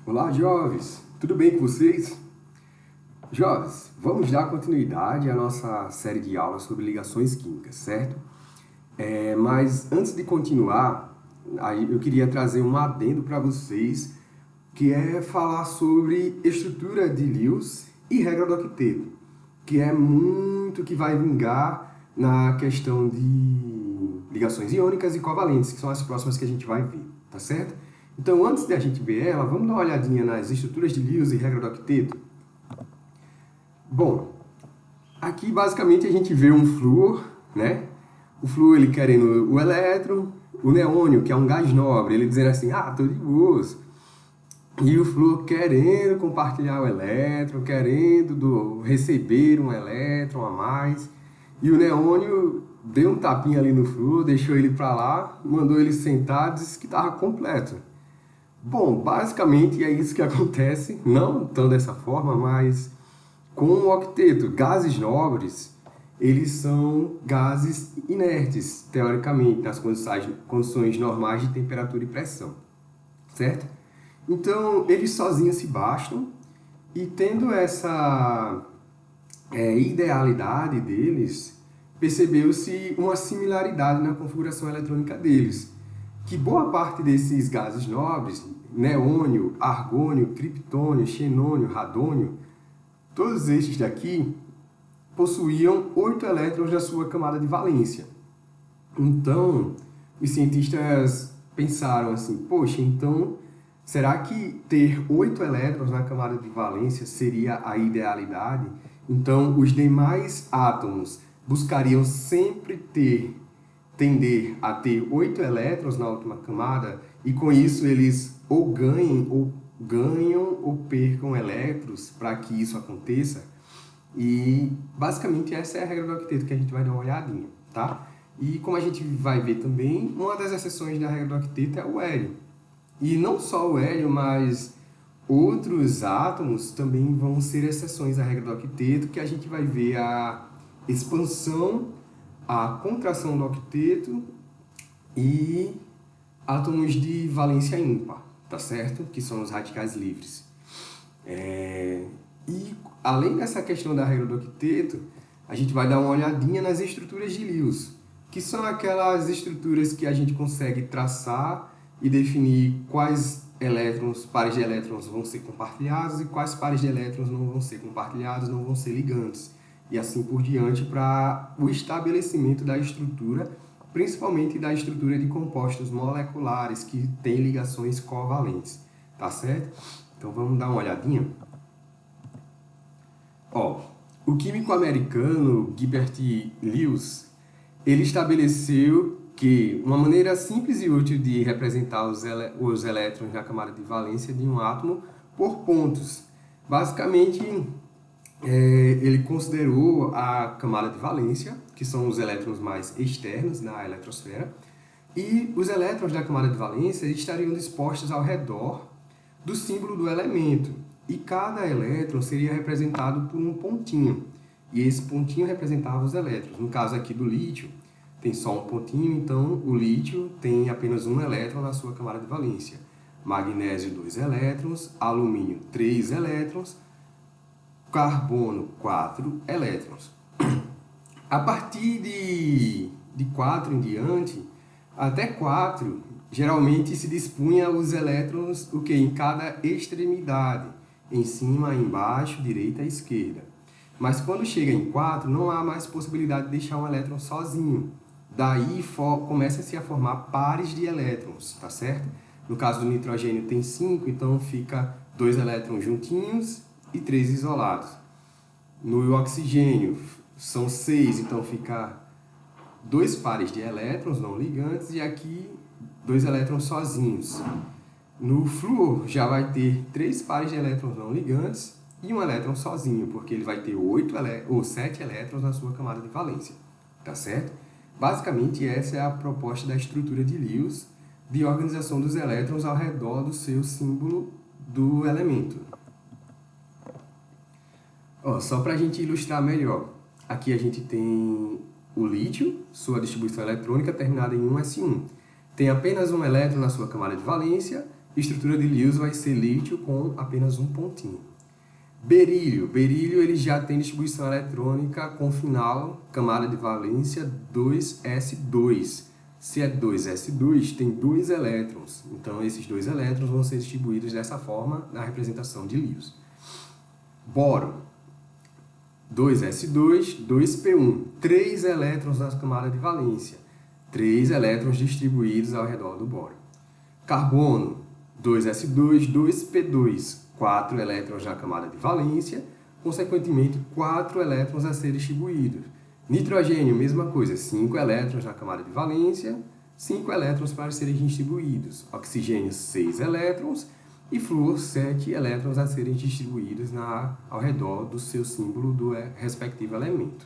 Olá, jovens! Tudo bem com vocês? Jovens, vamos dar continuidade à nossa série de aulas sobre ligações químicas, certo? Mas antes de continuar, eu queria trazer um adendo para vocês, que é falar sobre estrutura de Lewis e regra do octeto, que é muito que vai vingar na questão de ligações iônicas e covalentes, que são as próximas que a gente vai ver, tá certo? Então, antes de a gente ver ela, vamos dar uma olhadinha nas estruturas de Lewis e regra do octeto. Bom, aqui basicamente a gente vê um flúor, né? O flúor ele querendo o elétron, o neônio, que é um gás nobre, ele dizendo assim, tô de boas. E o flúor querendo compartilhar o elétron, querendo receber um elétron a mais. E o neônio deu um tapinha ali no flúor, deixou ele para lá, mandou ele sentar, disse que estava completo. Bom, basicamente é isso que acontece, não tão dessa forma, mas com o octeto. Gases nobres, eles são gases inertes, teoricamente, nas condições normais de temperatura e pressão, certo? Então, eles sozinhos se bastam, e tendo essa idealidade deles, percebeu-se uma similaridade na configuração eletrônica deles, que boa parte desses gases nobres, neônio, argônio, criptônio, xenônio, radônio, todos estes daqui possuíam 8 elétrons na sua camada de valência. Então, os cientistas pensaram assim, poxa, então, será que ter 8 elétrons na camada de valência seria a idealidade? Então, os demais átomos buscariam sempre tender a ter 8 elétrons na última camada, e com isso eles ou ganham ou percam elétrons para que isso aconteça. E basicamente essa é a regra do octeto que a gente vai dar uma olhadinha, tá? E como a gente vai ver também, uma das exceções da regra do octeto é o hélio. E não só o hélio, mas outros átomos também vão ser exceções à regra do octeto, que a gente vai ver a expansão, a contração do octeto e átomos de valência ímpar, tá certo? Que são os radicais livres. E além dessa questão da regra do octeto, a gente vai dar uma olhadinha nas estruturas de Lewis, que são aquelas estruturas que a gente consegue traçar e definir quais pares de elétrons vão ser compartilhados e quais pares de elétrons não vão ser compartilhados, não vão ser ligantes. E assim por diante para o estabelecimento da estrutura, principalmente da estrutura de compostos moleculares que têm ligações covalentes, tá certo? Então vamos dar uma olhadinha. O químico americano Gilbert Lewis, ele estabeleceu que uma maneira simples e útil de representar os elétrons na camada de valência de um átomo por pontos. Basicamente, ele considerou a camada de valência, que são os elétrons mais externos na eletrosfera, e os elétrons da camada de valência estariam dispostos ao redor do símbolo do elemento, e cada elétron seria representado por um pontinho, e esse pontinho representava os elétrons. No caso aqui do lítio, tem só um pontinho, então o lítio tem apenas um elétron na sua camada de valência. Magnésio, 2 elétrons, alumínio, 3 elétrons, carbono, 4 elétrons. A partir de 4 em diante, até 4, geralmente se dispunha os elétrons em cada extremidade, em cima, embaixo, direita e esquerda. Mas quando chega em 4, não há mais possibilidade de deixar um elétron sozinho. Daí começa-se a formar pares de elétrons, tá certo? No caso do nitrogênio tem 5, então fica 2 elétrons juntinhos e 3 isolados. No oxigênio são 6, então fica 2 pares de elétrons não ligantes e aqui 2 elétrons sozinhos. No flúor já vai ter 3 pares de elétrons não ligantes e um elétron sozinho, porque ele vai ter 7 elétrons na sua camada de valência, tá certo? Basicamente, essa é a proposta da estrutura de Lewis, de organização dos elétrons ao redor do seu símbolo do elemento. Só para a gente ilustrar melhor, aqui a gente tem o lítio, sua distribuição eletrônica terminada em 1s1. Tem apenas um elétron na sua camada de valência Estrutura de Lewis vai ser lítio com apenas um pontinho. Berílio. Berílio ele já tem distribuição eletrônica com final, camada de valência 2s2. Se é 2s2, tem 2 elétrons. Então, esses 2 elétrons vão ser distribuídos dessa forma na representação de Lewis. Bóron. 2s2, 2p1. 3 elétrons na camada de valência. 3 elétrons distribuídos ao redor do bóron. Carbono. 2s2, 2p2. 4 elétrons na camada de valência, consequentemente 4 elétrons a ser distribuídos. Nitrogênio, mesma coisa, 5 elétrons na camada de valência, 5 elétrons para serem distribuídos. Oxigênio, 6 elétrons e flúor, 7 elétrons a serem distribuídos ao redor do seu símbolo do respectivo elemento.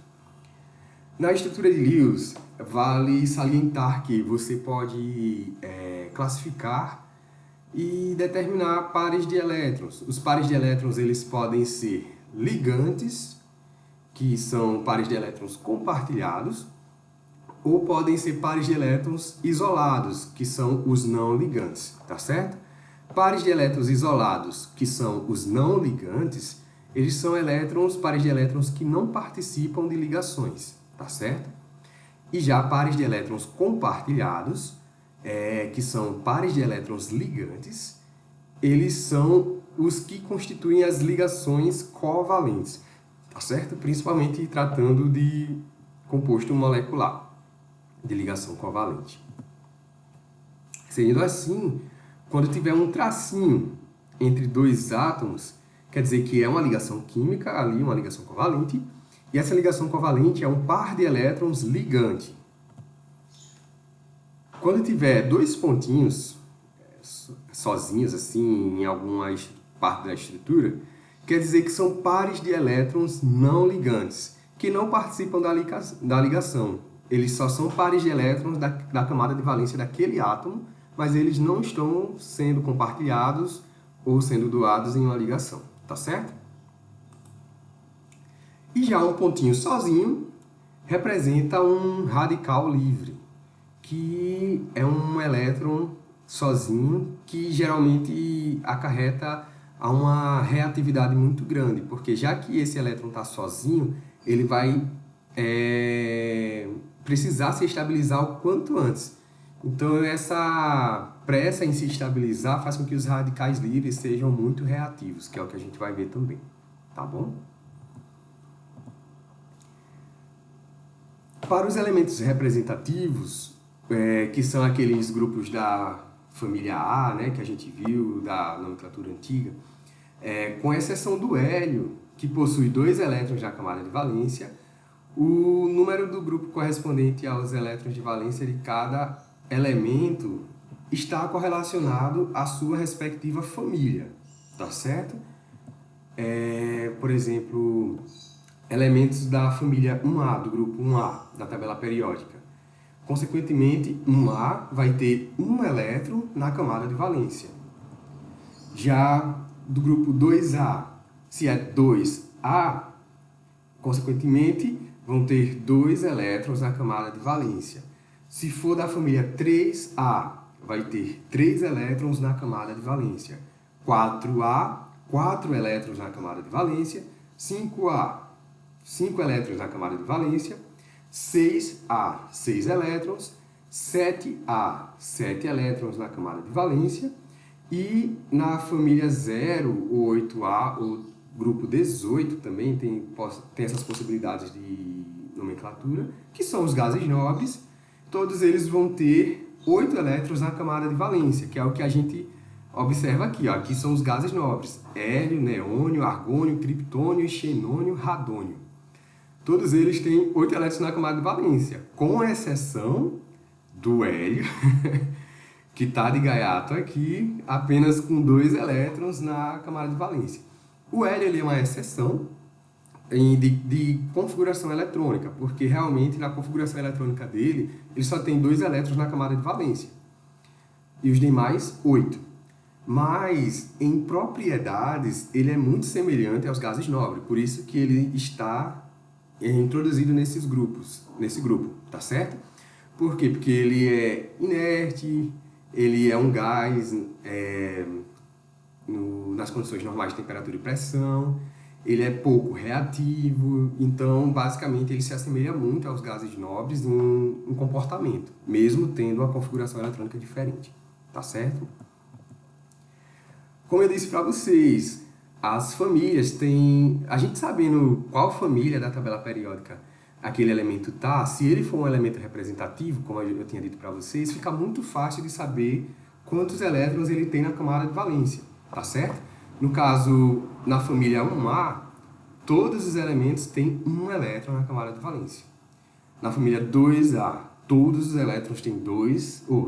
Na estrutura de Lewis, vale salientar que você pode classificar e determinar pares de elétrons. Os pares de elétrons eles podem ser ligantes, que são pares de elétrons compartilhados, ou podem ser pares de elétrons isolados, que são os não ligantes, tá certo? Pares de elétrons isolados, que são os não ligantes, eles são pares de elétrons que não participam de ligações, tá certo? E já pares de elétrons compartilhados, que são pares de elétrons ligantes, eles são os que constituem as ligações covalentes, tá certo? Principalmente tratando de composto molecular, de ligação covalente. Sendo assim, quando tiver um tracinho entre dois átomos, quer dizer que é uma ligação química, ali uma ligação covalente, e essa ligação covalente é um par de elétrons ligante. Quando tiver dois pontinhos sozinhos, assim, em alguma parte da estrutura, quer dizer que são pares de elétrons não ligantes, que não participam da ligação. Eles só são pares de elétrons da camada de valência daquele átomo, mas eles não estão sendo compartilhados ou sendo doados em uma ligação, tá certo? E já um pontinho sozinho representa um radical livre, que é um elétron sozinho que geralmente acarreta a uma reatividade muito grande, porque já que esse elétron está sozinho, ele vai precisar se estabilizar o quanto antes. Então, essa pressa em se estabilizar faz com que os radicais livres sejam muito reativos, que é o que a gente vai ver também, tá bom? Para os elementos representativos, que são aqueles grupos da família A, né, que a gente viu, da nomenclatura antiga, com exceção do hélio, que possui 2 elétrons na camada de valência, o número do grupo correspondente aos elétrons de valência de cada elemento está correlacionado à sua respectiva família, tá certo? Por exemplo, elementos da família 1A, do grupo 1A, da tabela periódica. Consequentemente, 1A vai ter um elétron na camada de valência. Já do grupo 2A, se é 2A, consequentemente, vão ter 2 elétrons na camada de valência. Se for da família 3A, vai ter 3 elétrons na camada de valência. 4A, 4 elétrons na camada de valência. 5A, 5 elétrons na camada de valência. 6A, 6 elétrons. 7A, 7 elétrons na camada de valência. E na família 0, ou 8A, ou grupo 18 também tem essas possibilidades de nomenclatura, que são os gases nobres. Todos eles vão ter 8 elétrons na camada de valência, que é o que a gente observa aqui. Ó. Aqui são os gases nobres: hélio, neônio, argônio, criptônio, xenônio, radônio. Todos eles têm 8 elétrons na camada de valência, com exceção do hélio, que está de gaiato aqui, apenas com 2 elétrons na camada de valência. O hélio ele é uma exceção de configuração eletrônica, porque realmente na configuração eletrônica dele, ele só tem 2 elétrons na camada de valência, e os demais 8. Mas, em propriedades, ele é muito semelhante aos gases nobres, por isso que ele está introduzido nesse grupo, tá certo? Por quê? Porque ele é inerte, ele é um gás nas condições normais de temperatura e pressão, ele é pouco reativo, então basicamente ele se assemelha muito aos gases nobres em comportamento, mesmo tendo uma configuração eletrônica diferente, tá certo? Como eu disse para vocês, as famílias têm... A gente sabendo qual família da tabela periódica aquele elemento tá, se ele for um elemento representativo, como eu tinha dito para vocês, fica muito fácil de saber quantos elétrons ele tem na camada de valência, tá certo? No caso, na família 1A, todos os elementos têm um elétron na camada de valência. Na família 2A, todos os elétrons têm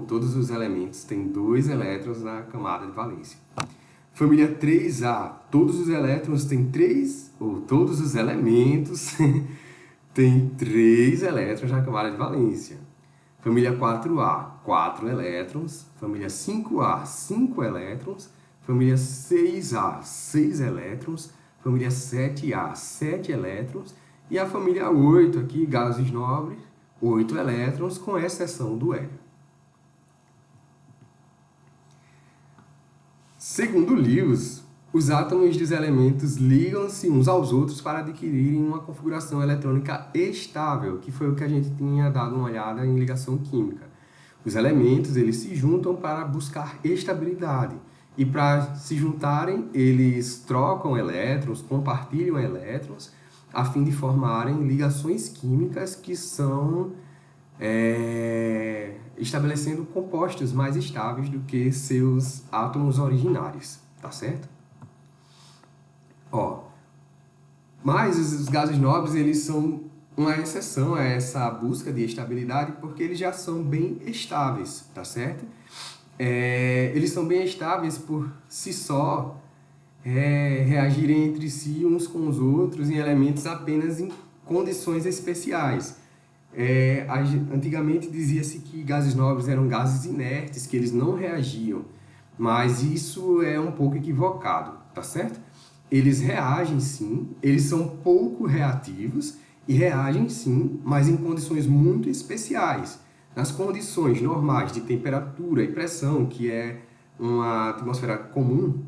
todos os elementos têm 2 elétrons na camada de valência. Família 3A, todos os elétrons têm todos os elementos têm 3 elétrons na camada de valência. Família 4A, 4 elétrons. Família 5A, 5 elétrons. Família 6A, 6 elétrons. Família 7A, 7 elétrons. E a família 8 aqui, gases nobres, 8 elétrons, com exceção do hélio. Segundo Lewis, os átomos dos elementos ligam-se uns aos outros para adquirirem uma configuração eletrônica estável, que foi o que a gente tinha dado uma olhada em ligação química. Os elementos eles se juntam para buscar estabilidade. E para se juntarem, eles trocam elétrons, compartilham elétrons, a fim de formarem ligações químicas que são estabelecendo compostos mais estáveis do que seus átomos originários, tá certo? Mas os gases nobres eles são uma exceção a essa busca de estabilidade porque eles já são bem estáveis, tá certo? Eles são bem estáveis por si só, reagirem entre si uns com os outros em elementos apenas em condições especiais. Antigamente dizia-se que gases nobres eram gases inertes, que eles não reagiam, mas isso é um pouco equivocado, tá certo? Eles reagem sim, eles são pouco reativos e reagem sim, mas em condições muito especiais. Nas condições normais de temperatura e pressão, que é uma atmosfera comum,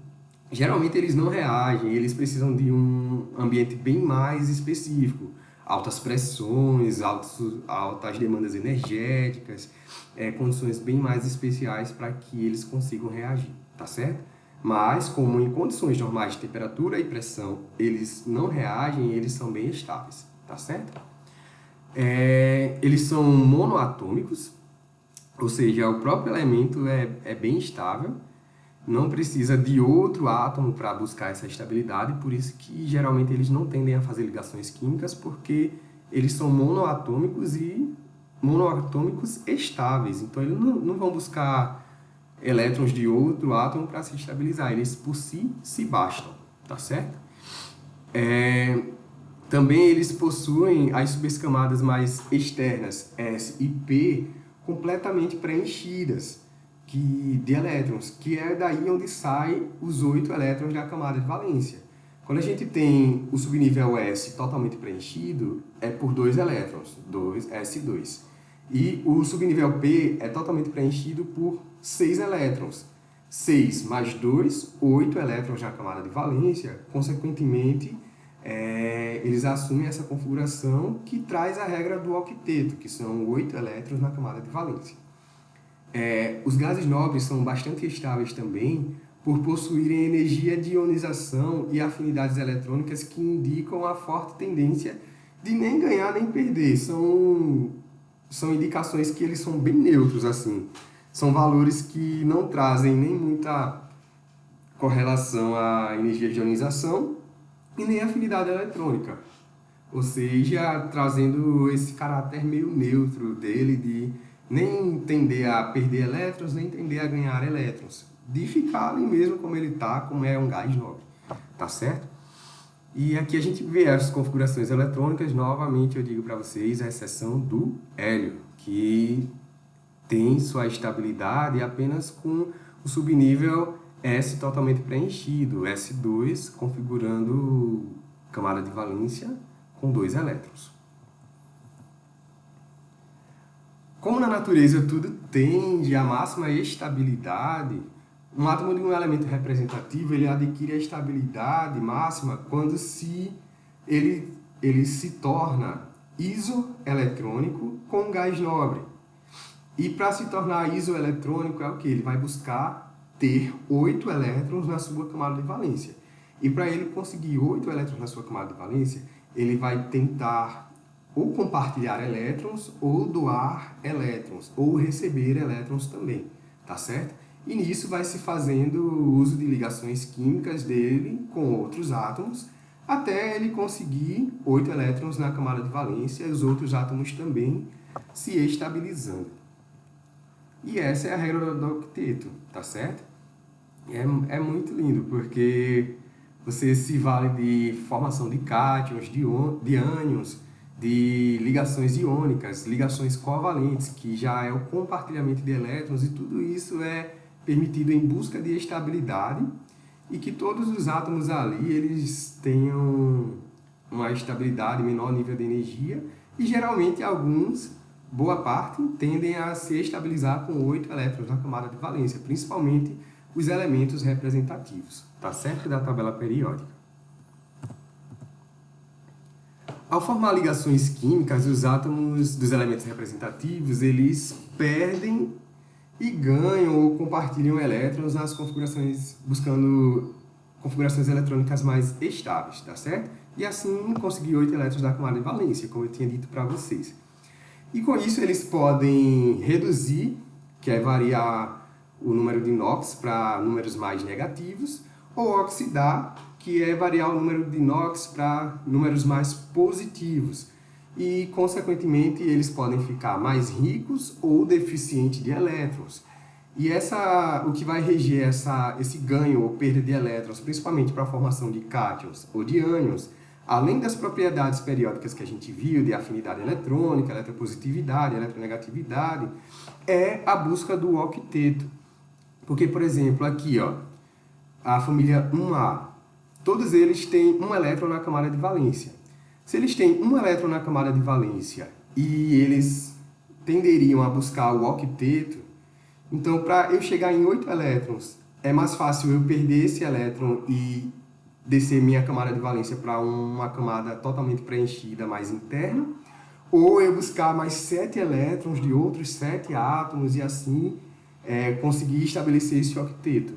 geralmente eles não reagem, eles precisam de um ambiente bem mais específico. Altas pressões, altas demandas energéticas, condições bem mais especiais para que eles consigam reagir, tá certo? Mas, como em condições normais de temperatura e pressão, eles não reagem, eles são bem estáveis, tá certo? Eles são monoatômicos, ou seja, o próprio elemento é bem estável, não precisa de outro átomo para buscar essa estabilidade, por isso que geralmente eles não tendem a fazer ligações químicas, porque eles são monoatômicos e monoatômicos estáveis. Então eles não vão buscar elétrons de outro átomo para se estabilizar, eles por si se bastam, tá certo? Também eles possuem as subcamadas mais externas, S e P, completamente preenchidas de elétrons, que é daí onde saem os 8 elétrons da camada de valência. Quando a gente tem o subnível S totalmente preenchido, é por 2 elétrons, S2. E o subnível P é totalmente preenchido por 6 elétrons. 6 mais 2, 8 elétrons na camada de valência, consequentemente, eles assumem essa configuração que traz a regra do octeto, que são 8 elétrons na camada de valência. Os gases nobres são bastante estáveis também por possuírem energia de ionização e afinidades eletrônicas que indicam a forte tendência de nem ganhar nem perder. São indicações que eles são bem neutros, assim. São valores que não trazem nem muita correlação à energia de ionização e nem afinidade eletrônica. Ou seja, trazendo esse caráter meio neutro dele de nem tender a perder elétrons, nem tender a ganhar elétrons. De ficar ali mesmo como ele está, como é um gás nobre. Tá certo? E aqui a gente vê as configurações eletrônicas. Novamente eu digo para vocês a exceção do hélio, que tem sua estabilidade apenas com o subnível S totalmente preenchido, S2 configurando camada de valência com 2 elétrons. Como na natureza tudo tende à máxima estabilidade, um átomo de um elemento representativo ele adquire a estabilidade máxima quando ele se torna isoeletrônico com um gás nobre. E para se tornar isoeletrônico é o que? Ele vai buscar ter 8 elétrons na sua camada de valência. E para ele conseguir 8 elétrons na sua camada de valência, ele vai tentar ou compartilhar elétrons, ou doar elétrons, ou receber elétrons também, tá certo? E nisso vai se fazendo o uso de ligações químicas dele com outros átomos, até ele conseguir 8 elétrons na camada de valência e os outros átomos também se estabilizando. E essa é a regra do octeto, tá certo? É muito lindo, porque você se vale de formação de cátions, de ânions, de ligações iônicas, ligações covalentes, que já é o compartilhamento de elétrons, e tudo isso é permitido em busca de estabilidade, e que todos os átomos ali eles tenham uma estabilidade, menor nível de energia, e geralmente alguns, boa parte, tendem a se estabilizar com 8 elétrons na camada de valência, principalmente os elementos representativos, tá certo? Da tabela periódica. Ao formar ligações químicas, os átomos dos elementos representativos, eles perdem e ganham ou compartilham elétrons nas configurações, buscando configurações eletrônicas mais estáveis, tá certo? E assim conseguir 8 elétrons da camada de valência, como eu tinha dito para vocês. E com isso eles podem reduzir, que é variar o número de NOx para números mais negativos, ou oxidar, que é variar o número de NOx para números mais positivos. E, consequentemente, eles podem ficar mais ricos ou deficientes de elétrons. E o que vai reger esse ganho ou perda de elétrons, principalmente para a formação de cátions ou de ânions, além das propriedades periódicas que a gente viu, de afinidade eletrônica, eletropositividade, eletronegatividade, é a busca do octeto. Porque, por exemplo, aqui, ó, a família 1A, todos eles têm um elétron na camada de valência. Se eles têm um elétron na camada de valência e eles tenderiam a buscar o octeto, então, para eu chegar em 8 elétrons, é mais fácil eu perder esse elétron e descer minha camada de valência para uma camada totalmente preenchida, mais interna, ou eu buscar mais 7 elétrons de outros 7 átomos e assim conseguir estabelecer esse octeto.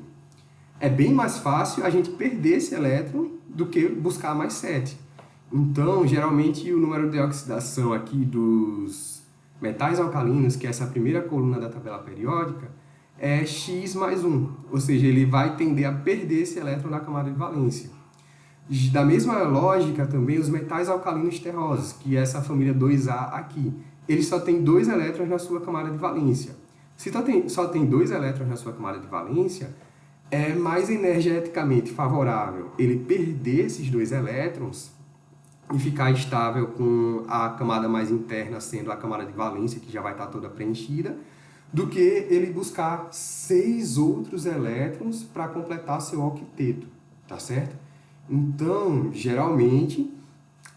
É bem mais fácil a gente perder esse elétron do que buscar mais 7. Então, geralmente, o número de oxidação aqui dos metais alcalinos, que é essa primeira coluna da tabela periódica, é X mais 1, ou seja, ele vai tender a perder esse elétron na camada de valência. Da mesma lógica também os metais alcalinos terrosos, que é essa família 2A aqui, eles só têm 2 elétrons na sua camada de valência. Se só tem 2 elétrons na sua camada de valência, é mais energeticamente favorável ele perder esses 2 elétrons e ficar estável com a camada mais interna sendo a camada de valência, que já vai estar toda preenchida, do que ele buscar 6 outros elétrons para completar seu octeto, tá certo? Então, geralmente,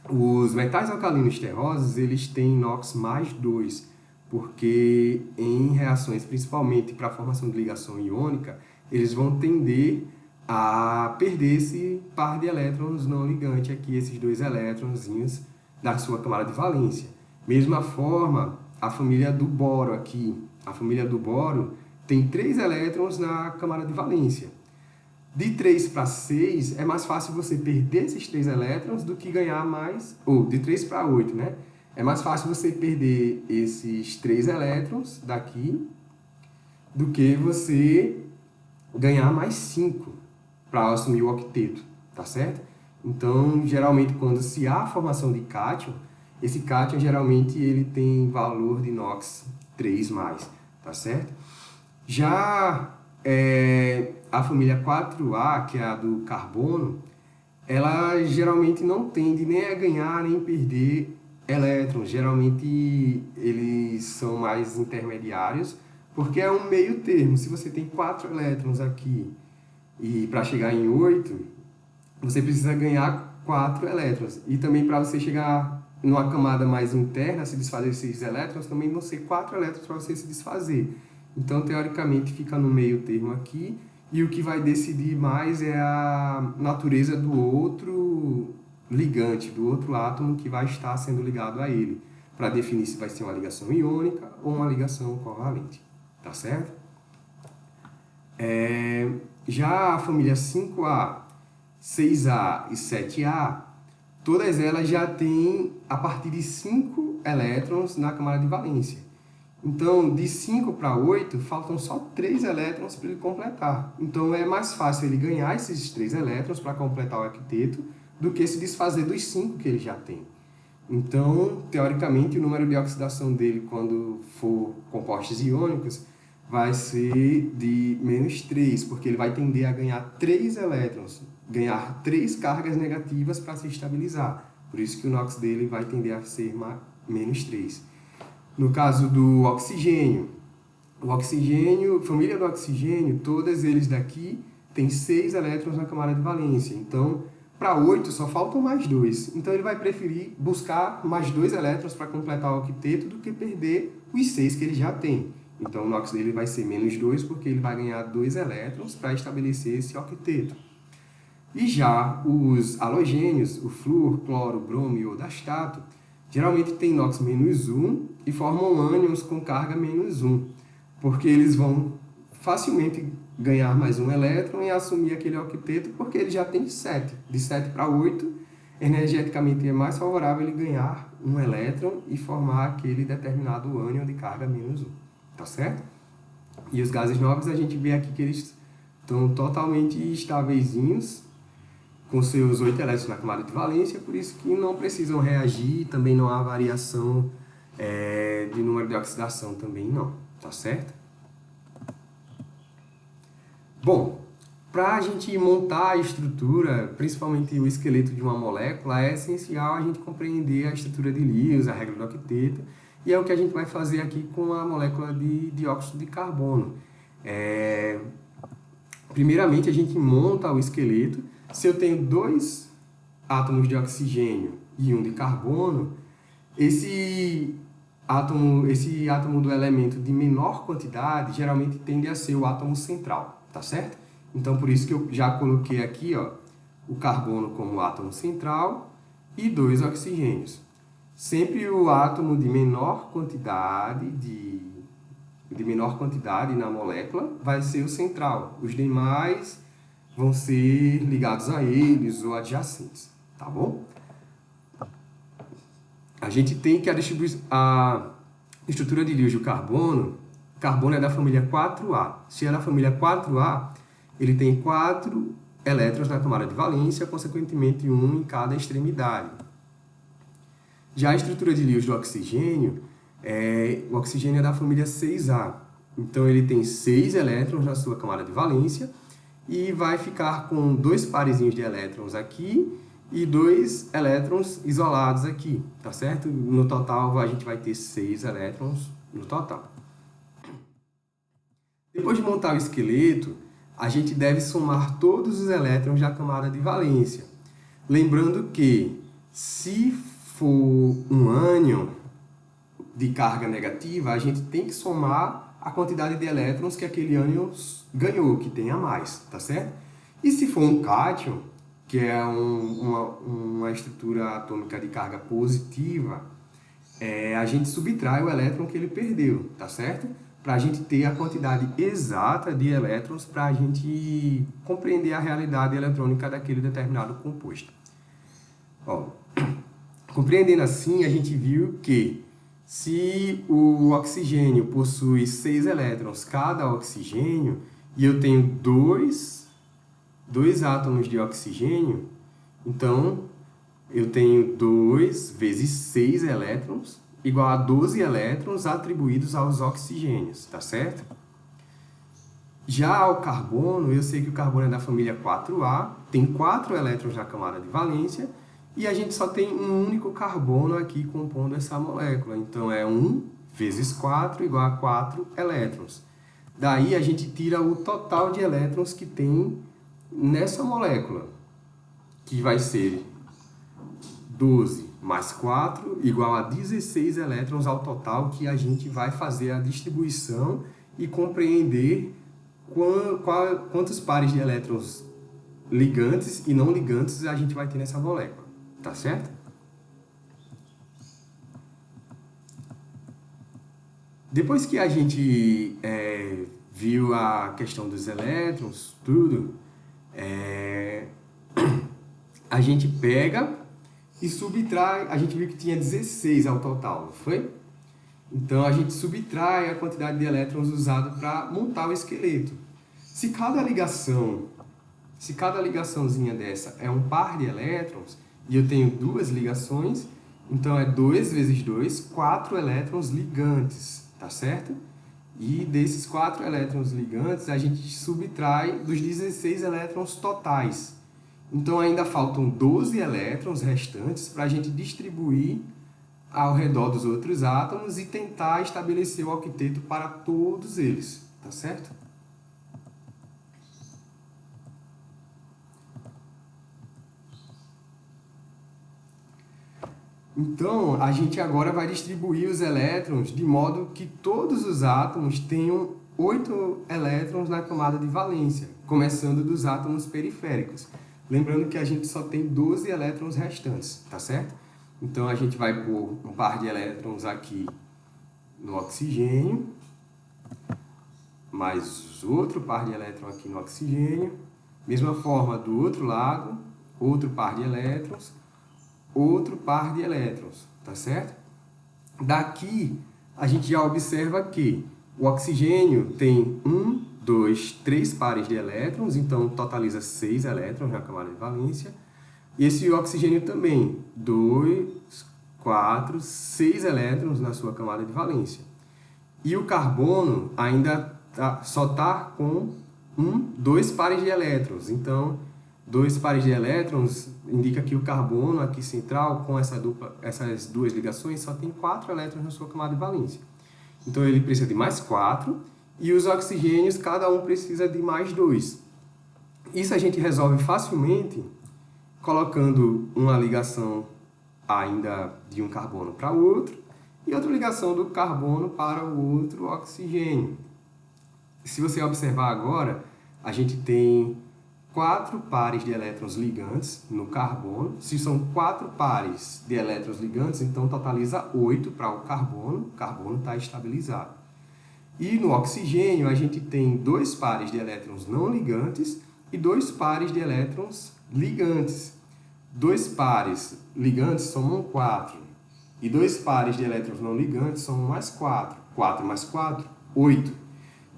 os metais alcalinos terrosos, eles têm NOx mais 2, porque em reações, principalmente para a formação de ligação iônica, eles vão tender a perder esse par de elétrons não ligante aqui, esses 2 elétronzinhos da sua camada de valência. Mesma forma, a família do boro aqui, a família do boro tem 3 elétrons na camada de valência. De 3 para 6, é mais fácil você perder esses 3 elétrons do que ganhar mais, ou de 3 para 8, né? É mais fácil você perder esses 3 elétrons daqui do que você ganhar mais 5 para assumir o octeto, tá certo? Então, geralmente, quando se há a formação de cátion, esse cátion, geralmente, ele tem valor de NOx 3+, tá certo? Já a família 4A, que é a do carbono, ela geralmente não tende nem a ganhar nem perder elétrons. Geralmente, eles são mais intermediários, porque é um meio termo. Se você tem 4 elétrons aqui e para chegar em 8, você precisa ganhar 4 elétrons. E também para você chegar numa camada mais interna, se desfazer esses elétrons, também vão ser 4 elétrons para você se desfazer. Então, teoricamente, fica no meio termo aqui, e o que vai decidir mais é a natureza do outro ligante, do outro átomo que vai estar sendo ligado a ele, para definir se vai ser uma ligação iônica ou uma ligação covalente, tá certo? Já a família 5A, 6A e 7A, todas elas já têm a partir de 5 elétrons na camada de valência. Então, de 5 para 8, faltam só 3 elétrons para ele completar. Então, é mais fácil ele ganhar esses 3 elétrons para completar o octeto do que se desfazer dos 5 que ele já tem. Então, teoricamente, o número de oxidação dele, quando for compostos iônicos, vai ser de -3, porque ele vai tender a ganhar 3 elétrons, ganhar 3 cargas negativas para se estabilizar. Por isso que o NOx dele vai tender a ser -3. No caso do oxigênio, família do oxigênio, todos eles daqui têm 6 elétrons na camada de valência. Então, para 8 só faltam mais 2. Então, ele vai preferir buscar mais 2 elétrons para completar o octeto do que perder os 6 que ele já tem. Então, o NOx dele vai ser -2 porque ele vai ganhar 2 elétrons para estabelecer esse octeto. E já os halogênios, o flúor, cloro, bromo e iodastato, geralmente tem NOx -1 e formam ânions com carga -1, porque eles vão facilmente ganhar mais um elétron e assumir aquele octeto, porque ele já tem 7. De 7 para 8, energeticamente é mais favorável ele ganhar um elétron e formar aquele determinado ânion de carga -1. Tá certo? E os gases nobres, a gente vê aqui que eles estão totalmente estáveis, com seus 8 elétrons na camada de valência, por isso que não precisam reagir, também não há variação de número de oxidação também não, tá certo? Bom, para a gente montar a estrutura, principalmente o esqueleto de uma molécula, é essencial a gente compreender a estrutura de Lewis, a regra do octeto, e é o que a gente vai fazer aqui com a molécula de dióxido de carbono. Primeiramente, a gente monta o esqueleto. Se eu tenho 2 átomos de oxigênio e 1 de carbono, esse átomo do elemento de menor quantidade geralmente tende a ser o átomo central, tá certo? Então, por isso que eu já coloquei aqui, ó, o carbono como átomo central e 2 oxigênios. Sempre o átomo de menor quantidade na molécula vai ser o central. Os demais vão ser ligados a eles ou adjacentes, tá bom? A gente tem que a estrutura de Lewis do carbono é da família 4A. Se é da família 4A, ele tem 4 elétrons na camada de valência, consequentemente 1 em cada extremidade. Já a estrutura de Lewis do oxigênio, o oxigênio é da família 6A. Então, ele tem 6 elétrons na sua camada de valência e vai ficar com 2 parezinhos de elétrons aqui e 2 elétrons isolados aqui, tá certo? No total, a gente vai ter 6 elétrons no total. Depois de montar o esqueleto, a gente deve somar todos os elétrons da camada de valência. Lembrando que, se for um ânion de carga negativa, a gente tem que somar a quantidade de elétrons que aquele ânion ganhou, que tenha mais, tá certo? E se for um cátion, que é uma estrutura atômica de carga positiva, a gente subtrai o elétron que ele perdeu, tá certo? Para a gente ter a quantidade exata de elétrons para a gente compreender a realidade eletrônica daquele determinado composto. Ó, compreendendo assim, a gente viu que se o oxigênio possui 6 elétrons cada oxigênio e eu tenho 2 átomos de oxigênio, então eu tenho 2 vezes 6 elétrons igual a 12 elétrons atribuídos aos oxigênios, tá certo? Já o carbono, eu sei que o carbono é da família 4A, tem 4 elétrons na camada de valência, e a gente só tem um único carbono aqui compondo essa molécula. Então, é 1 vezes 4 igual a 4 elétrons. Daí, a gente tira o total de elétrons que tem nessa molécula, que vai ser 12 mais 4 igual a 16 elétrons ao total que a gente vai fazer a distribuição e compreender quantos pares de elétrons ligantes e não ligantes a gente vai ter nessa molécula, tá certo? Depois que a gente viu a questão dos elétrons, tudo, a gente pega e subtrai, a gente viu que tinha 16 ao total, não foi? Então, a gente subtrai a quantidade de elétrons usada para montar o esqueleto. Se cada ligaçãozinha dessa é um par de elétrons, e eu tenho duas ligações, então é 2 vezes 2, 4 elétrons ligantes, tá certo? E desses 4 elétrons ligantes, a gente subtrai dos 16 elétrons totais. Então, ainda faltam 12 elétrons restantes para a gente distribuir ao redor dos outros átomos e tentar estabelecer o octeto para todos eles, tá certo? Então, a gente agora vai distribuir os elétrons de modo que todos os átomos tenham 8 elétrons na camada de valência, começando dos átomos periféricos. Lembrando que a gente só tem 12 elétrons restantes, tá certo? Então, a gente vai pôr um par de elétrons aqui no oxigênio, mais outro par de elétrons aqui no oxigênio. Mesma forma do outro lado, outro par de elétrons, outro par de elétrons, tá certo? Daqui, a gente já observa que o oxigênio tem 1, 2, 3 pares de elétrons, então totaliza 6 elétrons na camada de valência. E esse oxigênio também, 2, 4, 6 elétrons na sua camada de valência. E o carbono ainda só está com 2 pares de elétrons. Então, 2 pares de elétrons indica que o carbono aqui central, com essas duas ligações, só tem 4 elétrons na sua camada de valência. Então, ele precisa de mais 4, e os oxigênios, cada um precisa de mais 2. Isso a gente resolve facilmente colocando uma ligação ainda de um carbono para o outro e outra ligação do carbono para o outro oxigênio. Se você observar agora, a gente tem 4 pares de elétrons ligantes no carbono. Se são 4 pares de elétrons ligantes, então totaliza 8 para o carbono está estabilizado. E no oxigênio, a gente tem 2 pares de elétrons não ligantes e 2 pares de elétrons ligantes. 2 pares ligantes somam 4. E 2 pares de elétrons não ligantes somam mais 4. 4 mais 4, 8.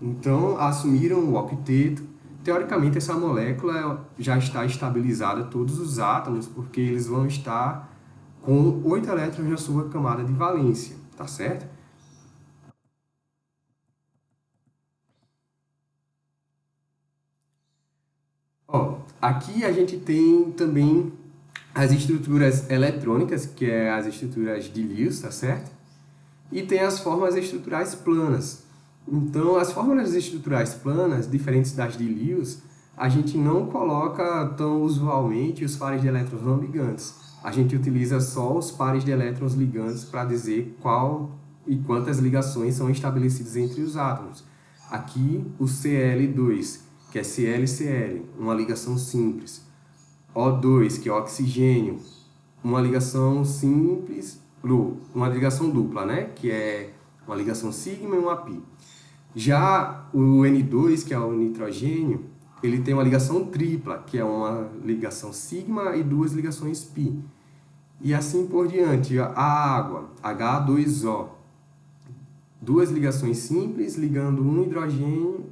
Então, assumiram o octeto. Teoricamente, essa molécula já está estabilizada, todos os átomos, porque eles vão estar com 8 elétrons na sua camada de valência, tá certo? Ó, aqui a gente tem também as estruturas eletrônicas, que é as estruturas de Lewis, tá certo? E tem as formas estruturais planas. Então, as fórmulas estruturais planas, diferentes das de Lewis, a gente não coloca tão usualmente os pares de elétrons não ligantes. A gente utiliza só os pares de elétrons ligantes para dizer qual e quantas ligações são estabelecidas entre os átomos. Aqui, o Cl2, que é ClCl, uma ligação simples. O2, que é oxigênio, uma ligação simples, uma ligação dupla, né? Que é uma ligação sigma e uma pi. Já o N2, que é o nitrogênio, ele tem uma ligação tripla, que é uma ligação sigma e 2 ligações pi. E assim por diante. A água, H2O, 2 ligações simples ligando um hidrogênio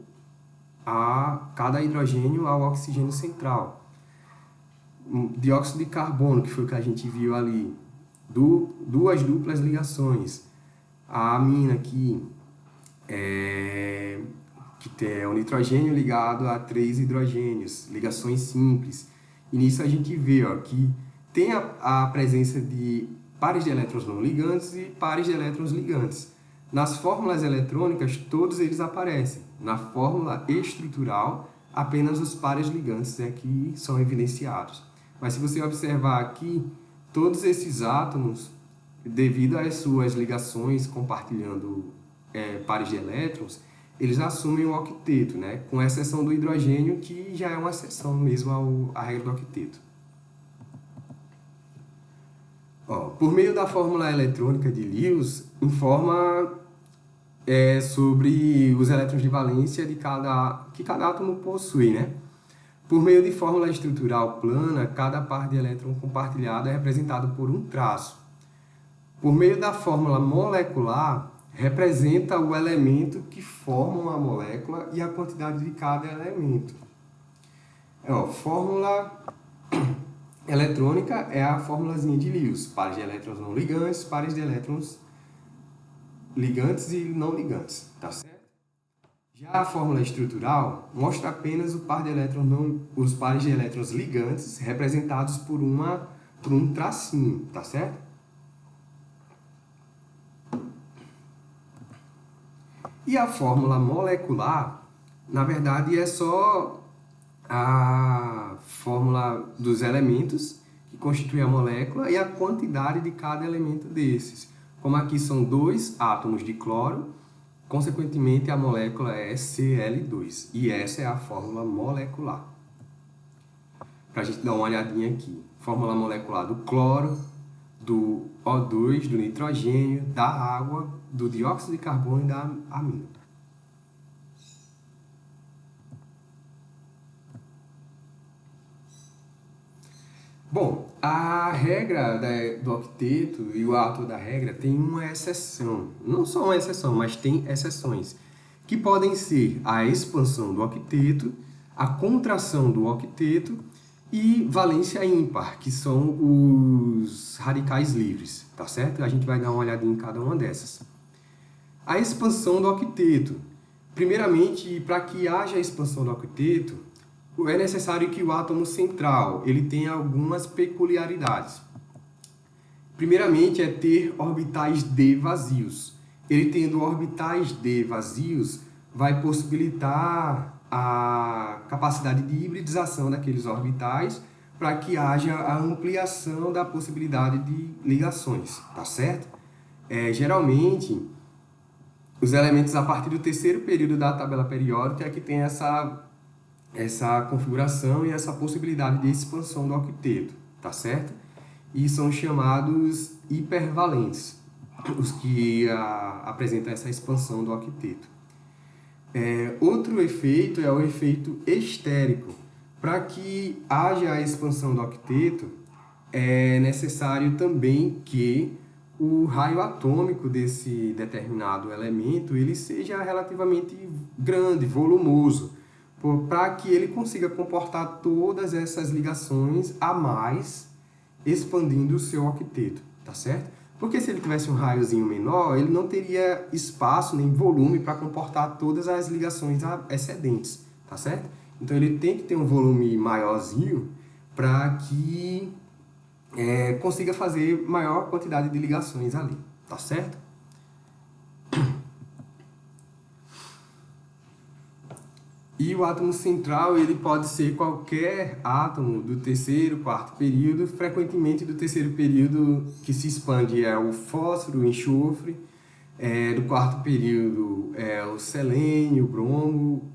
cada hidrogênio ao oxigênio central. Dióxido de carbono, que foi o que a gente viu ali, 2 duplas ligações. A amina aqui, que tem o nitrogênio ligado a 3 hidrogênios, ligações simples. E nisso a gente vê que tem a presença de pares de elétrons não ligantes e pares de elétrons ligantes. Nas fórmulas eletrônicas, todos eles aparecem. Na fórmula estrutural, apenas os pares ligantes que são evidenciados. Mas se você observar aqui, todos esses átomos, devido às suas ligações compartilhando pares de elétrons, eles assumem o octeto, né? Com exceção do hidrogênio, que já é uma exceção mesmo à regra do octeto. Ó, por meio da fórmula eletrônica de Lewis, informa sobre os elétrons de valência que cada átomo possui, né? Por meio de fórmula estrutural plana, cada par de elétron compartilhado é representado por um traço. Por meio da fórmula molecular, representa o elemento que forma a molécula e a quantidade de cada elemento. Fórmula eletrônica é a formulazinha de Lewis, pares de elétrons não ligantes, pares de elétrons ligantes e não ligantes, tá certo? Já a fórmula estrutural mostra apenas os pares de elétrons ligantes representados por um tracinho, tá certo? E a fórmula molecular, na verdade, é só a fórmula dos elementos que constituem a molécula e a quantidade de cada elemento desses. Como aqui são 2 átomos de cloro, consequentemente a molécula é Cl2. E essa é a fórmula molecular. Para a gente dar uma olhadinha aqui. Fórmula molecular do cloro, do O2, do nitrogênio, da água, do dióxido de carbono e da amina. Bom, a regra do octeto e o ato da regra tem uma exceção. Não só uma exceção, mas tem exceções, que podem ser a expansão do octeto, a contração do octeto e valência ímpar, que são os radicais livres, tá certo? A gente vai dar uma olhadinha em cada uma dessas. A expansão do octeto. Primeiramente, para que haja a expansão do octeto, é necessário que o átomo central ele tenha algumas peculiaridades. Primeiramente, é ter orbitais d vazios. Ele tendo orbitais d vazios, vai possibilitar a capacidade de hibridização daqueles orbitais para que haja a ampliação da possibilidade de ligações, tá certo? Geralmente, os elementos a partir do terceiro período da tabela periódica é que tem essa configuração e essa possibilidade de expansão do octeto, tá certo? E são chamados hipervalentes, os que apresentam essa expansão do octeto. Outro efeito é o efeito estérico. Para que haja a expansão do octeto, é necessário também que o raio atômico desse determinado elemento ele seja relativamente grande, volumoso, para que ele consiga comportar todas essas ligações a mais, expandindo o seu octeto, tá certo? Porque se ele tivesse um raiozinho menor, ele não teria espaço nem volume para comportar todas as ligações excedentes, tá certo? Então ele tem que ter um volume maiorzinho para que consiga fazer maior quantidade de ligações ali, tá certo? E o átomo central ele pode ser qualquer átomo do terceiro, quarto período. Frequentemente do terceiro período que se expande é o fósforo, o enxofre. Do quarto período é o selênio, o bromo.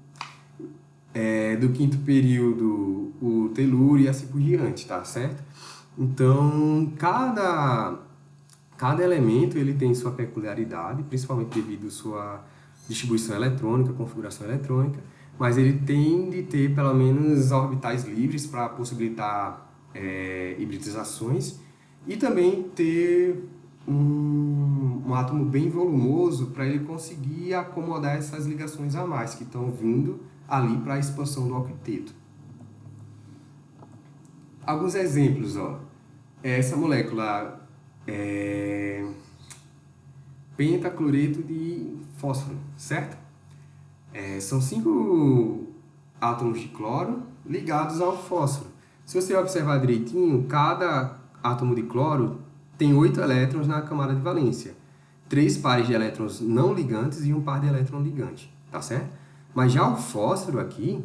Do quinto período o telúrio e assim por diante, tá certo? Então, cada elemento ele tem sua peculiaridade, principalmente devido à sua distribuição eletrônica, configuração eletrônica, mas ele tem de ter pelo menos orbitais livres para possibilitar hibridizações e também ter um átomo bem volumoso para ele conseguir acomodar essas ligações a mais que estão vindo ali para a expansão do octeto. Alguns exemplos, essa molécula pentacloreto de fósforo, certo? São 5 átomos de cloro ligados ao fósforo. Se você observar direitinho, cada átomo de cloro tem 8 elétrons na camada de valência. 3 pares de elétrons não ligantes e um par de elétron ligante, tá certo? Mas já o fósforo aqui,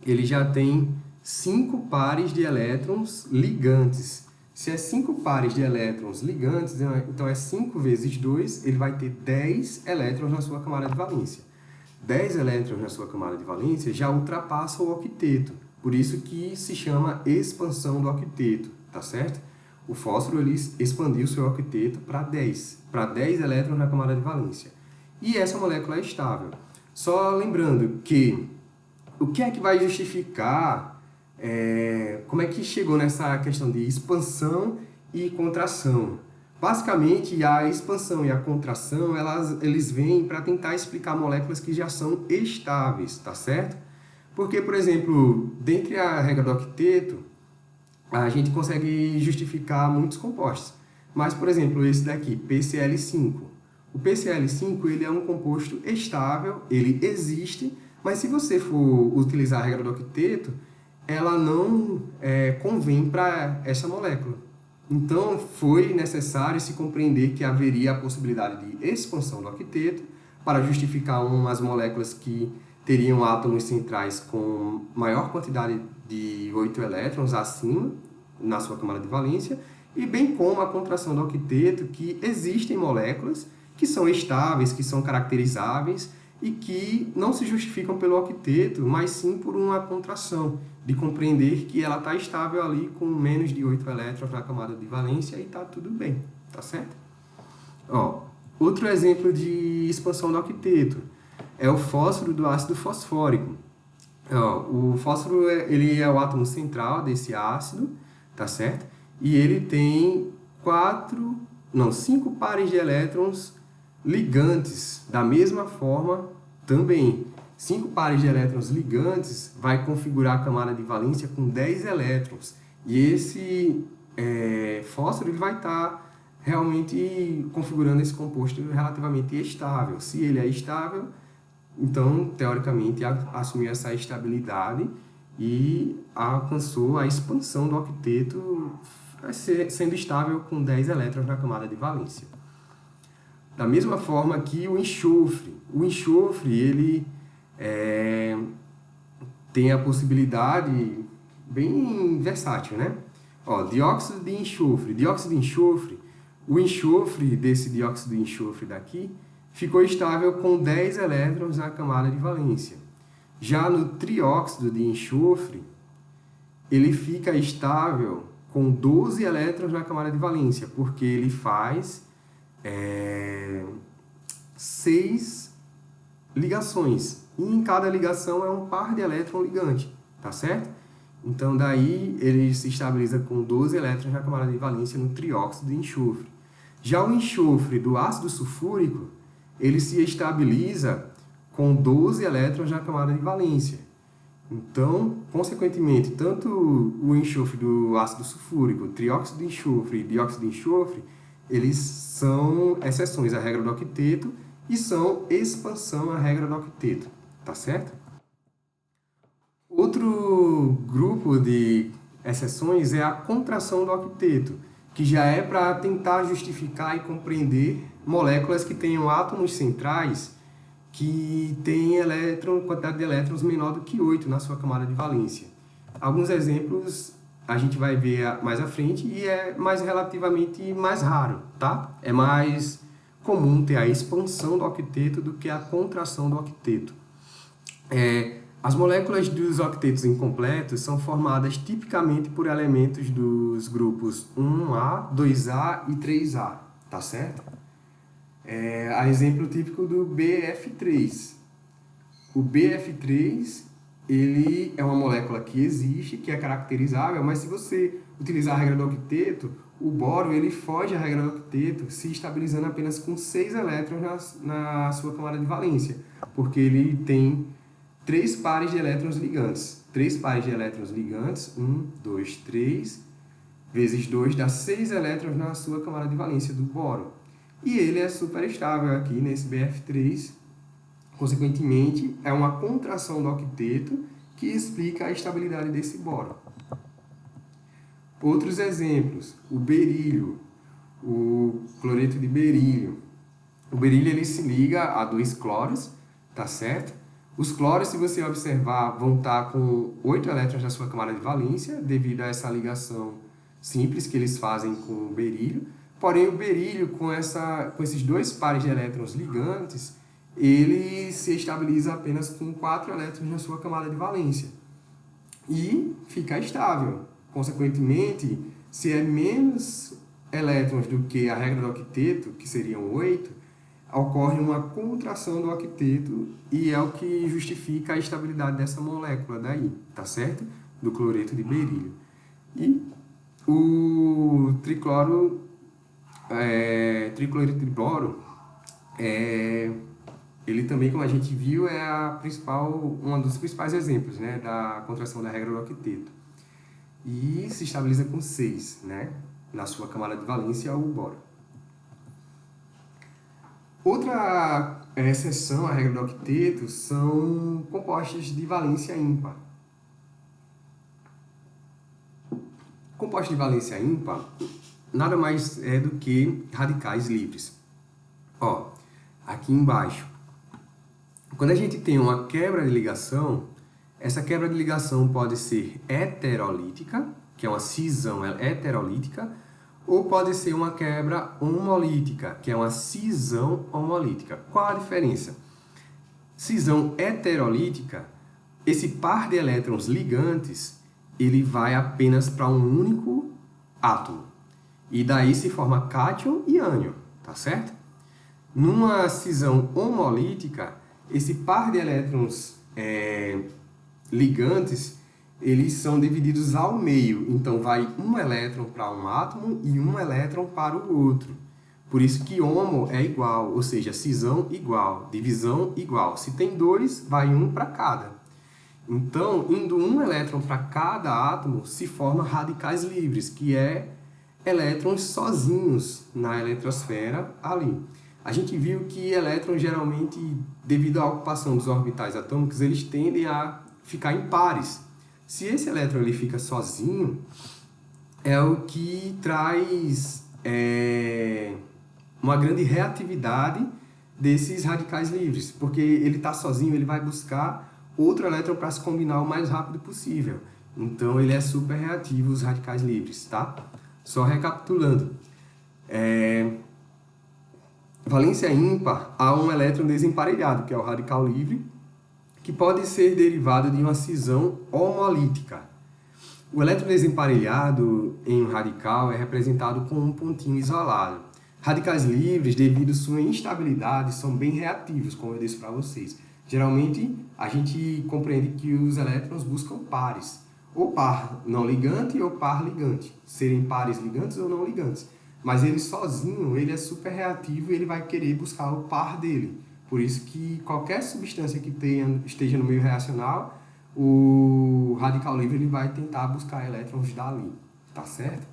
ele já tem 5 pares de elétrons ligantes, Se é 5 pares de elétrons ligantes, então é 5 vezes 2, ele vai ter 10 elétrons na sua camada de valência. 10 elétrons na sua camada de valência já ultrapassa o octeto. Por isso que se chama expansão do octeto, tá certo? O fósforo ele expandiu seu octeto para 10 elétrons na camada de valência. E essa molécula é estável. Só lembrando que o que é que vai justificar como é que chegou nessa questão de expansão e contração? Basicamente, a expansão e a contração, eles vêm para tentar explicar moléculas que já são estáveis, tá certo? Porque, por exemplo, dentre a regra do octeto, a gente consegue justificar muitos compostos. Mas, por exemplo, esse daqui, PCl5. O PCl5 ele é um composto estável, ele existe, mas se você for utilizar a regra do octeto, ela não convém para essa molécula. Então, foi necessário se compreender que haveria a possibilidade de expansão do octeto para justificar umas moléculas que teriam átomos centrais com maior quantidade de 8 elétrons acima na sua camada de valência, e bem como a contração do octeto, que existem moléculas que são estáveis, que são caracterizáveis e que não se justificam pelo octeto, mas sim por uma contração, de compreender que ela está estável ali com menos de 8 elétrons na camada de valência e está tudo bem, tá certo? Outro exemplo de expansão do octeto é o fósforo do ácido fosfórico. O fósforo ele é o átomo central desse ácido, tá certo? E ele tem 5 pares de elétrons ligantes, da mesma forma também. 5 pares de elétrons ligantes vai configurar a camada de valência com 10 elétrons. E esse fósforo ele vai estar realmente configurando esse composto relativamente estável. Se ele é estável, então, teoricamente, assumiu essa estabilidade e alcançou a expansão do octeto, sendo estável com 10 elétrons na camada de valência. Da mesma forma que o enxofre. O enxofre ele tem a possibilidade bem versátil, né? Dióxido de enxofre. Dióxido de enxofre, o enxofre desse dióxido de enxofre daqui ficou estável com 10 elétrons na camada de valência. Já no trióxido de enxofre, ele fica estável com 12 elétrons na camada de valência, porque ele faz 6 ligações. E em cada ligação é um par de elétron ligante, tá certo? Então, daí ele se estabiliza com 12 elétrons na camada de valência no trióxido de enxofre. Já o enxofre do ácido sulfúrico, ele se estabiliza com 12 elétrons na camada de valência. Então, consequentemente, tanto o enxofre do ácido sulfúrico, trióxido de enxofre e dióxido de enxofre, eles são exceções à regra do octeto e são expansão à regra do octeto, tá certo? Outro grupo de exceções é a contração do octeto, que já é para tentar justificar e compreender moléculas que tenham átomos centrais que têm quantidade de elétrons menor do que 8 na sua camada de valência. Alguns exemplos a gente vai ver mais à frente e é relativamente mais raro, tá? É mais comum ter a expansão do octeto do que a contração do octeto. As moléculas dos octetos incompletos são formadas tipicamente por elementos dos grupos 1A, 2A e 3A, tá certo? A exemplo típico do BF3. O BF3 ele é uma molécula que existe, que é caracterizável, mas se você utilizar a regra do octeto, o boro ele foge à regra do octeto, se estabilizando apenas com 6 elétrons na sua camada de valência, porque ele tem 3 pares de elétrons ligantes. 3 pares de elétrons ligantes, 1, 2, 3, vezes 2 dá 6 elétrons na sua camada de valência do boro. E ele é superestável aqui nesse BF3. Consequentemente, é uma contração do octeto que explica a estabilidade desse boro. Outros exemplos, o berílio, o cloreto de berílio. O berílio ele se liga a 2 cloros, tá certo? Os cloros, se você observar, vão estar com 8 elétrons na sua camada de valência, devido a essa ligação simples que eles fazem com o berílio. Porém, o berílio, com esses dois pares de elétrons ligantes, ele se estabiliza apenas com 4 elétrons na sua camada de valência e fica estável. Consequentemente, se é menos elétrons do que a regra do octeto, que seriam 8, ocorre uma contração do octeto e é o que justifica a estabilidade dessa molécula daí, tá certo? Do cloreto de berílio. E o tricloreto de boro, ele também, como a gente viu, é um dos principais exemplos, né, da contração da regra do octeto. E se estabiliza com 6, né, na sua camada de valência, o boro. Outra exceção à regra do octeto são compostos de valência ímpar. Compostos de valência ímpar nada mais é do que radicais livres. Ó, aqui embaixo, quando a gente tem uma quebra de ligação, essa quebra de ligação pode ser heterolítica, que é uma cisão heterolítica, ou pode ser uma quebra homolítica, que é uma cisão homolítica. Qual a diferença? Cisão heterolítica, esse par de elétrons ligantes, ele vai apenas para um único átomo. E daí se forma cátion e ânion, tá certo? Numa cisão homolítica, esse par de elétrons ligantes, eles são divididos ao meio. Então, vai um elétron para um átomo e um elétron para o outro. Por isso que homo é igual, ou seja, cisão igual, divisão igual. Se tem 2, vai um para cada. Então, indo um elétron para cada átomo, se formam radicais livres, que é elétrons sozinhos na eletrosfera ali. A gente viu que elétrons, geralmente, devido à ocupação dos orbitais atômicos, eles tendem a ficar em pares. Se esse elétron ele fica sozinho, é o que traz uma grande reatividade desses radicais livres, porque ele está sozinho, ele vai buscar outro elétron para se combinar o mais rápido possível. Então, ele é super reativo, os radicais livres, tá? Só recapitulando. Valência ímpar, há um elétron desemparelhado, que é o radical livre, que pode ser derivado de uma cisão homolítica. O elétron desemparelhado em um radical é representado com um pontinho isolado. Radicais livres, devido à sua instabilidade, são bem reativos, como eu disse para vocês. Geralmente, a gente compreende que os elétrons buscam pares, ou par não ligante ou par ligante, serem pares ligantes ou não ligantes. Mas ele sozinho, ele é super reativo e ele vai querer buscar o par dele. Por isso que qualquer substância que esteja no meio reacional, o radical livre ele vai tentar buscar elétrons dali, tá certo?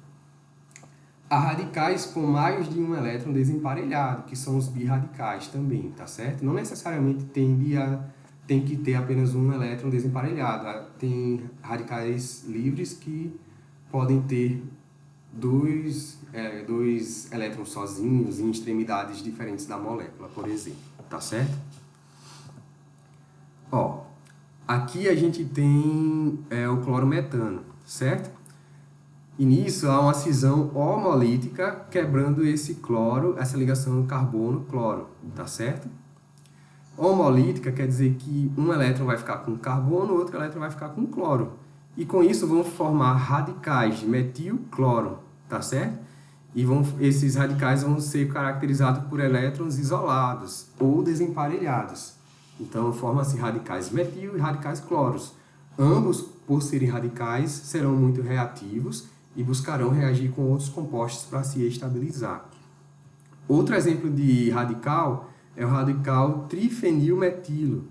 Há radicais com mais de um elétron desemparelhado, que são os birradicais também, tá certo? Não necessariamente tem que ter apenas um elétron desemparelhado. Tem radicais livres que podem ter dois elétrons sozinhos em extremidades diferentes da molécula, por exemplo, tá certo? Ó, aqui a gente tem o clorometano, certo? E nisso há uma cisão homolítica quebrando esse cloro, essa ligação carbono-cloro, tá certo? Homolítica quer dizer que um elétron vai ficar com carbono, o outro elétron vai ficar com cloro. E com isso vão formar radicais de metil-cloro, tá certo? E esses radicais vão ser caracterizados por elétrons isolados ou desemparelhados. Então, formam-se radicais metil e radicais cloros. Ambos, por serem radicais, serão muito reativos e buscarão reagir com outros compostos para se estabilizar. Outro exemplo de radical é o radical trifenilmetilo,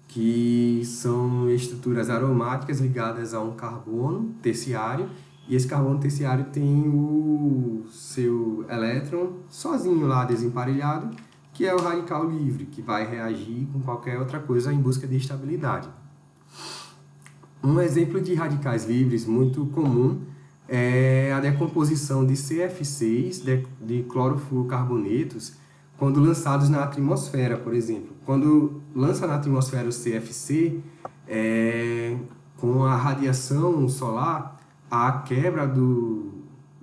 que são estruturas aromáticas ligadas a um carbono terciário, e esse carbono terciário tem o seu elétron sozinho lá desemparelhado, que é o radical livre, que vai reagir com qualquer outra coisa em busca de estabilidade. Um exemplo de radicais livres muito comum é a decomposição de CF6, de clorofluorcarbonetos, quando lançados na atmosfera, por exemplo. Quando lança na atmosfera o CFC, com a radiação solar, a quebra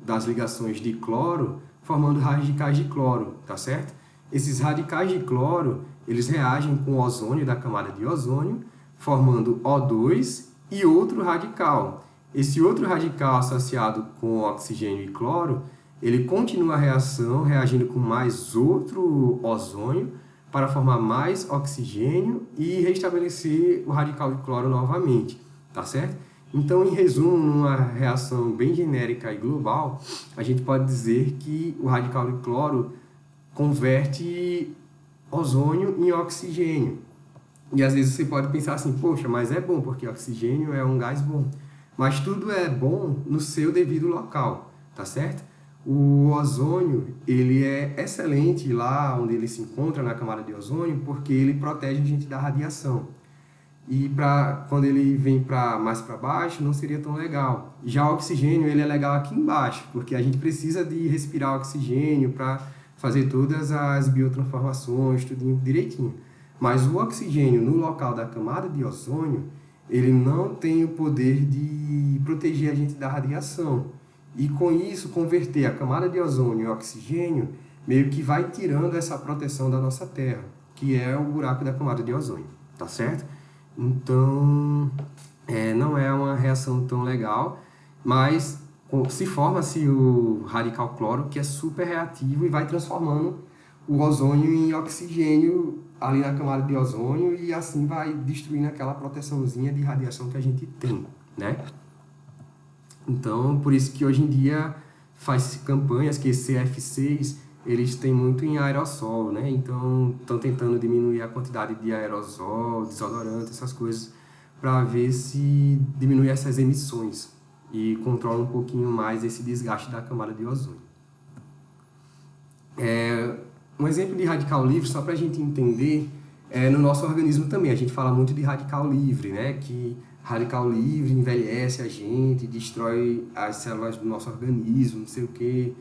das ligações de cloro, formando radicais de cloro, tá certo? Esses radicais de cloro, eles reagem com o ozônio da camada de ozônio, formando O2 e outro radical. Esse outro radical associado com oxigênio e cloro, ele continua a reação reagindo com mais outro ozônio para formar mais oxigênio e restabelecer o radical de cloro novamente, tá certo? Então, em resumo, numa reação bem genérica e global, a gente pode dizer que o radical de cloro converte ozônio em oxigênio. E às vezes você pode pensar assim, poxa, mas é bom, porque oxigênio é um gás bom. Mas tudo é bom no seu devido local, tá certo? O ozônio, ele é excelente lá onde ele se encontra, na camada de ozônio, porque ele protege a gente da radiação. E quando ele vem mais para baixo, não seria tão legal. Já o oxigênio, ele é legal aqui embaixo, porque a gente precisa de respirar oxigênio para fazer todas as biotransformações, tudo direitinho. Mas o oxigênio no local da camada de ozônio, ele não tem o poder de proteger a gente da radiação. E com isso, converter a camada de ozônio em oxigênio, meio que vai tirando essa proteção da nossa Terra, que é o buraco da camada de ozônio, tá certo? Então, não é uma reação tão legal, mas se forma-se o radical cloro, que é super reativo e vai transformando o ozônio em oxigênio ali na camada de ozônio e assim vai destruindo aquela proteçãozinha de radiação que a gente tem, né? Então, por isso que hoje em dia faz campanhas que esse CF6 eles têm muito em aerossol, né? Então, estão tentando diminuir a quantidade de aerossol, desodorante, essas coisas, para ver se diminui essas emissões e controla um pouquinho mais esse desgaste da camada de ozônio. Um exemplo de radical livre, só para a gente entender, no nosso organismo também. A gente fala muito de radical livre, né? Que radical livre envelhece a gente, destrói as células do nosso organismo, não sei o quê.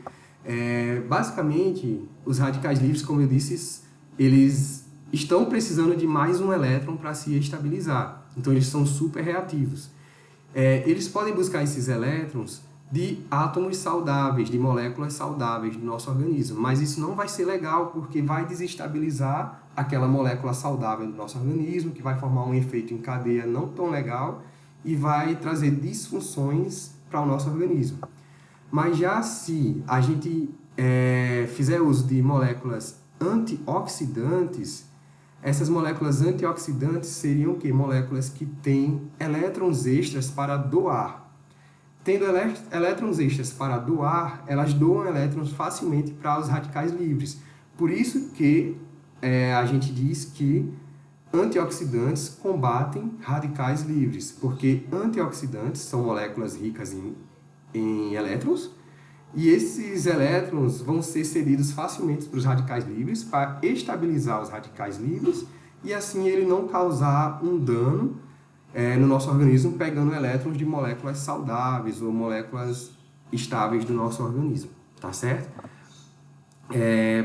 Basicamente, os radicais livres, como eu disse, eles estão precisando de mais um elétron para se estabilizar. Então, eles são super reativos. Eles podem buscar esses elétrons de átomos saudáveis, de moléculas saudáveis do nosso organismo, mas isso não vai ser legal porque vai desestabilizar aquela molécula saudável do nosso organismo, que vai formar um efeito em cadeia não tão legal e vai trazer disfunções para o nosso organismo. Mas já se a gente fizer uso de moléculas antioxidantes, essas moléculas antioxidantes seriam o quê? Moléculas que têm elétrons extras para doar. Tendo elétrons extras para doar, elas doam elétrons facilmente para os radicais livres. Por isso que a gente diz que antioxidantes combatem radicais livres, porque antioxidantes são moléculas ricas em elétrons, e esses elétrons vão ser cedidos facilmente para os radicais livres para estabilizar os radicais livres e assim ele não causar um dano no nosso organismo pegando elétrons de moléculas saudáveis ou moléculas estáveis do nosso organismo, tá certo?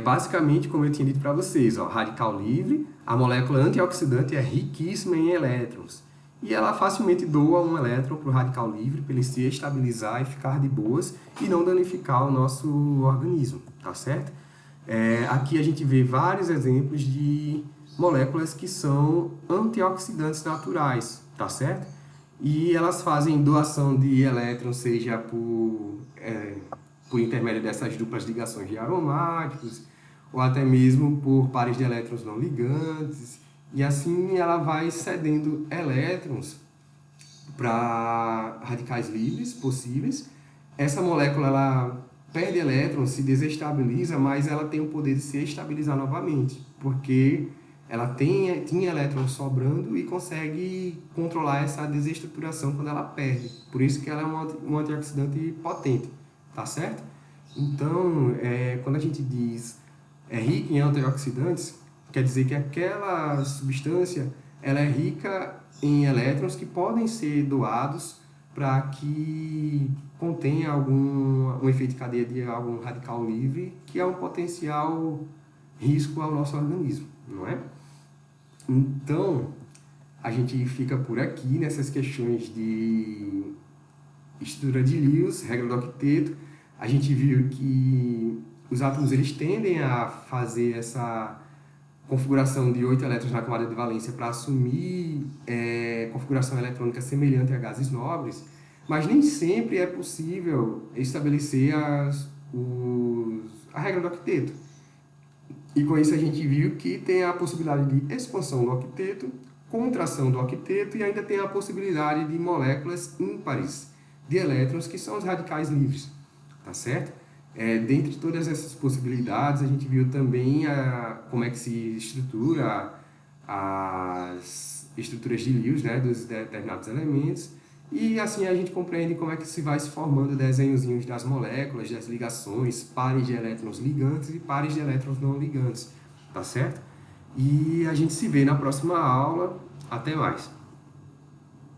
Basicamente, como eu tinha dito para vocês, radical livre, a molécula antioxidante é riquíssima em elétrons e ela facilmente doa um elétron para o radical livre para ele se estabilizar e ficar de boas e não danificar o nosso organismo, tá certo? Aqui a gente vê vários exemplos de moléculas que são antioxidantes naturais, tá certo? E elas fazem doação de elétrons, seja por intermédio dessas duplas ligações de aromáticos, ou até mesmo por pares de elétrons não ligantes, e assim ela vai cedendo elétrons para radicais livres possíveis. Essa molécula ela perde elétrons, se desestabiliza, mas ela tem o poder de se estabilizar novamente, porque ela tinha elétrons sobrando e consegue controlar essa desestruturação quando ela perde. Por isso que ela é um antioxidante potente, tá certo? Então, quando a gente diz rica em antioxidantes, quer dizer que aquela substância ela é rica em elétrons que podem ser doados para que contenha um efeito de cadeia de algum radical livre, que é um potencial risco ao nosso organismo, não é? Então, a gente fica por aqui nessas questões de estrutura de Lewis, regra do octeto. A gente viu que os átomos eles tendem a fazer essa configuração de 8 elétrons na camada de valência para assumir configuração eletrônica semelhante a gases nobres, mas nem sempre é possível estabelecer a regra do octeto. E com isso a gente viu que tem a possibilidade de expansão do octeto, contração do octeto e ainda tem a possibilidade de moléculas ímpares de elétrons, que são os radicais livres, tá certo? Dentre todas essas possibilidades, a gente viu também como é que se estrutura as estruturas de Lewis, né, dos determinados elementos, e assim a gente compreende como é que se vai se formando desenhozinhos das moléculas, das ligações, pares de elétrons ligantes e pares de elétrons não ligantes, tá certo? E a gente se vê na próxima aula. Até mais!